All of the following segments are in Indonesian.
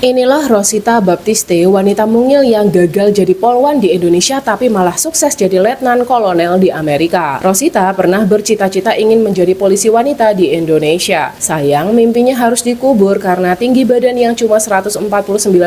Inilah Rosita Baptiste, wanita mungil yang gagal jadi polwan di Indonesia tapi malah sukses jadi letnan kolonel di Amerika. Rosita pernah bercita-cita ingin menjadi polisi wanita di Indonesia. Sayang, mimpinya harus dikubur karena tinggi badan yang cuma 149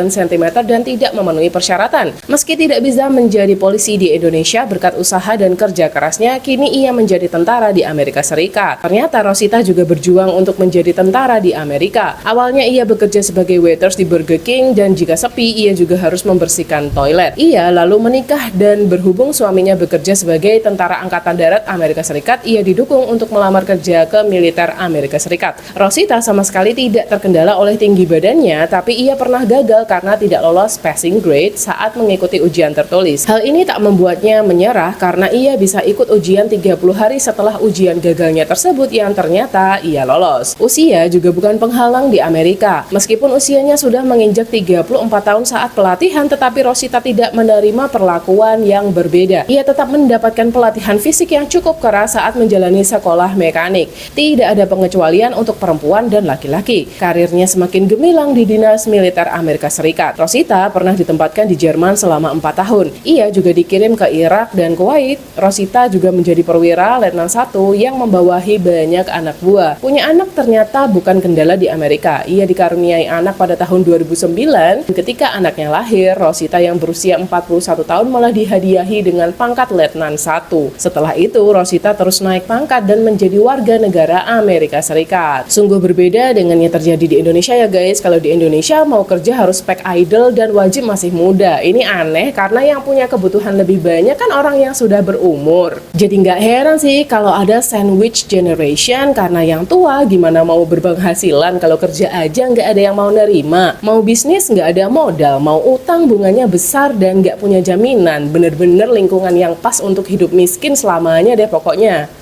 cm dan tidak memenuhi persyaratan. Meski tidak bisa menjadi polisi di Indonesia berkat usaha dan kerja kerasnya, kini ia menjadi tentara di Amerika Serikat. Ternyata Rosita juga berjuang untuk menjadi tentara di Amerika. Awalnya ia bekerja sebagai waiters di Burger King dan jika sepi ia juga harus membersihkan toilet. Ia lalu menikah dan berhubung suaminya bekerja sebagai tentara angkatan darat Amerika Serikat, ia didukung untuk melamar kerja ke militer Amerika Serikat. Rosita sama sekali tidak terkendala oleh tinggi badannya, tapi ia pernah gagal karena tidak lolos passing grade saat mengikuti ujian tertulis. Hal ini tak membuatnya menyerah karena ia bisa ikut ujian 30 hari setelah ujian gagalnya tersebut yang ternyata ia lolos. Usia juga bukan penghalang di Amerika. Meskipun usianya sudah menginjak 34 tahun saat pelatihan, tetapi Rosita tidak menerima perlakuan yang berbeda. Ia tetap mendapatkan pelatihan fisik yang cukup keras saat menjalani sekolah mekanik. Tidak ada pengecualian untuk perempuan dan laki-laki. Karirnya semakin gemilang di dinas militer Amerika Serikat. Rosita pernah ditempatkan di Jerman selama 4 tahun. Ia juga dikirim ke Irak dan Kuwait. Rosita juga menjadi perwira letnan 1 yang membawahi banyak anak buah. Punya anak ternyata bukan kendala di Amerika. Ia dikaruniai anak pada tahun 2009, ketika anaknya lahir, Rosita yang berusia 41 tahun malah dihadiahi dengan pangkat letnan 1. Setelah itu, Rosita terus naik pangkat dan menjadi warga negara Amerika Serikat. Sungguh berbeda dengan yang terjadi di Indonesia ya guys. Kalau di Indonesia mau kerja harus spek idol dan wajib masih muda. Ini aneh karena yang punya kebutuhan lebih banyak kan orang yang sudah berumur. Jadi nggak heran sih kalau ada sandwich generation karena yang tua gimana mau berpenghasilan kalau kerja aja nggak ada yang mau nerima. Mau bisnis nggak ada modal, mau utang bunganya besar dan nggak punya jaminan. Bener-bener lingkungan yang pas untuk hidup miskin selamanya deh pokoknya.